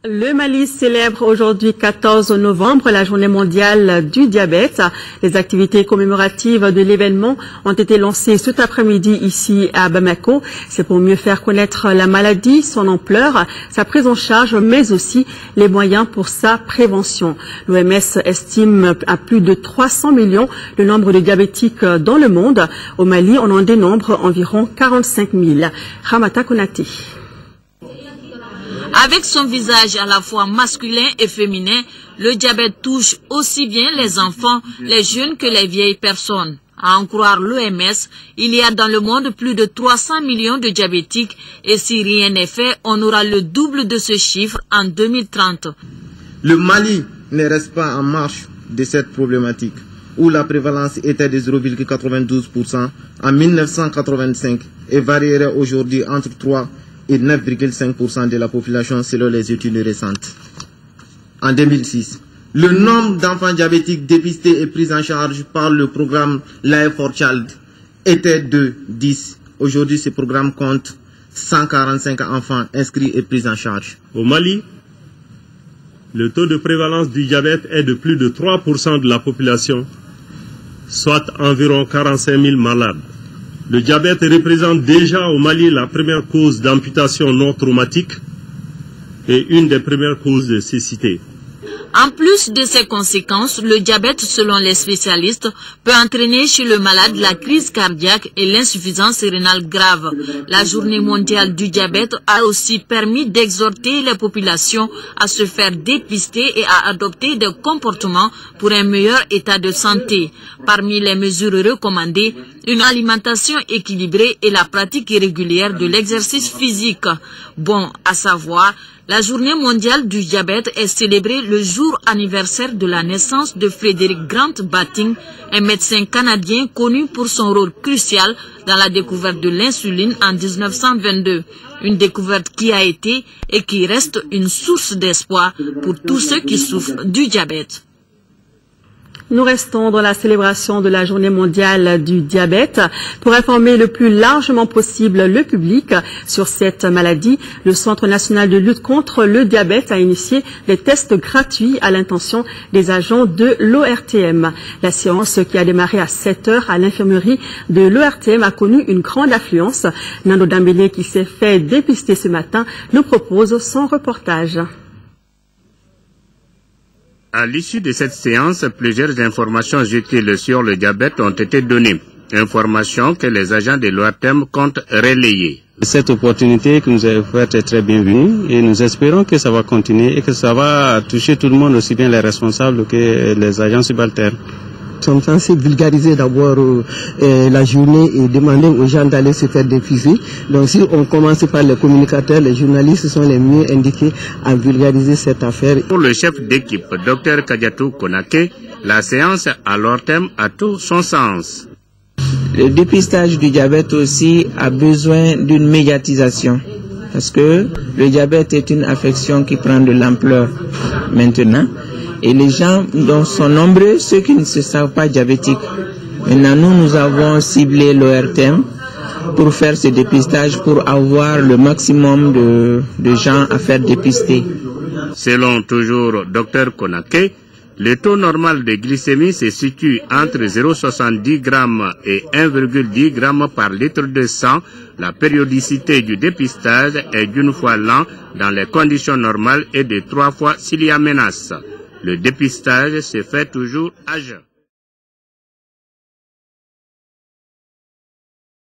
Le Mali célèbre aujourd'hui 14 novembre la journée mondiale du diabète. Les activités commémoratives de l'événement ont été lancées cet après-midi ici à Bamako. C'est pour mieux faire connaître la maladie, son ampleur, sa prise en charge, mais aussi les moyens pour sa prévention. L'OMS estime à plus de 300 millions le nombre de diabétiques dans le monde. Au Mali, on en dénombre environ 45 000. Ramata Konati. Avec son visage à la fois masculin et féminin, le diabète touche aussi bien les enfants, les jeunes que les vieilles personnes. À en croire l'OMS, il y a dans le monde plus de 300 millions de diabétiques et si rien n'est fait, on aura le double de ce chiffre en 2030. Le Mali ne reste pas en marche de cette problématique, où la prévalence était de 0,92% en 1985 et varierait aujourd'hui entre 3 et 9,5% de la population selon les études récentes. En 2006, le nombre d'enfants diabétiques dépistés et pris en charge par le programme Life for Child était de 10. Aujourd'hui, ce programme compte 145 enfants inscrits et pris en charge. Au Mali, le taux de prévalence du diabète est de plus de 3% de la population, soit environ 45 000 malades. Le diabète représente déjà au Mali la première cause d'amputation non traumatique et une des premières causes de cécité. En plus de ces conséquences, le diabète, selon les spécialistes, peut entraîner chez le malade la crise cardiaque et l'insuffisance rénale grave. La journée mondiale du diabète a aussi permis d'exhorter les populations à se faire dépister et à adopter des comportements pour un meilleur état de santé. Parmi les mesures recommandées, une alimentation équilibrée et la pratique régulière de l'exercice physique. Bon à savoir, la journée mondiale du diabète est célébrée le jour anniversaire de la naissance de Frédéric Grant Batting, un médecin canadien connu pour son rôle crucial dans la découverte de l'insuline en 1922. Une découverte qui a été et qui reste une source d'espoir pour tous ceux qui souffrent du diabète. Nous restons dans la célébration de la journée mondiale du diabète. Pour informer le plus largement possible le public sur cette maladie, le Centre national de lutte contre le diabète a initié des tests gratuits à l'intention des agents de l'ORTM. La séance qui a démarré à 7 heures à l'infirmerie de l'ORTM a connu une grande affluence. Nando Dambélé, qui s'est fait dépister ce matin, nous propose son reportage. À l'issue de cette séance, plusieurs informations utiles sur le diabète ont été données. Informations que les agents de l'ORTM comptent relayer. Cette opportunité que nous avons faite est très bienvenue et nous espérons que ça va continuer et que ça va toucher tout le monde, aussi bien les responsables que les agents subalternes. Nous sommes censés vulgariser d'abord la journée et demander aux gens d'aller se faire dépister. Donc si on commence par les communicateurs, les journalistes sont les mieux indiqués à vulgariser cette affaire. Pour le chef d'équipe, Dr Kadiatou Konake, la séance à l'ORTM a tout son sens. Le dépistage du diabète aussi a besoin d'une médiatisation. Parce que le diabète est une affection qui prend de l'ampleur maintenant. Et les gens sont nombreux, ceux qui ne se savent pas diabétiques. Maintenant, nous avons ciblé l'ORTM pour faire ce dépistage, pour avoir le maximum de gens à faire dépister. Selon toujours Dr Konake, le taux normal de glycémie se situe entre 0,70 g et 1,10 g par litre de sang. La périodicité du dépistage est d'une fois l'an dans les conditions normales et de 3 fois s'il y a menace. Le dépistage se fait toujours à jeun.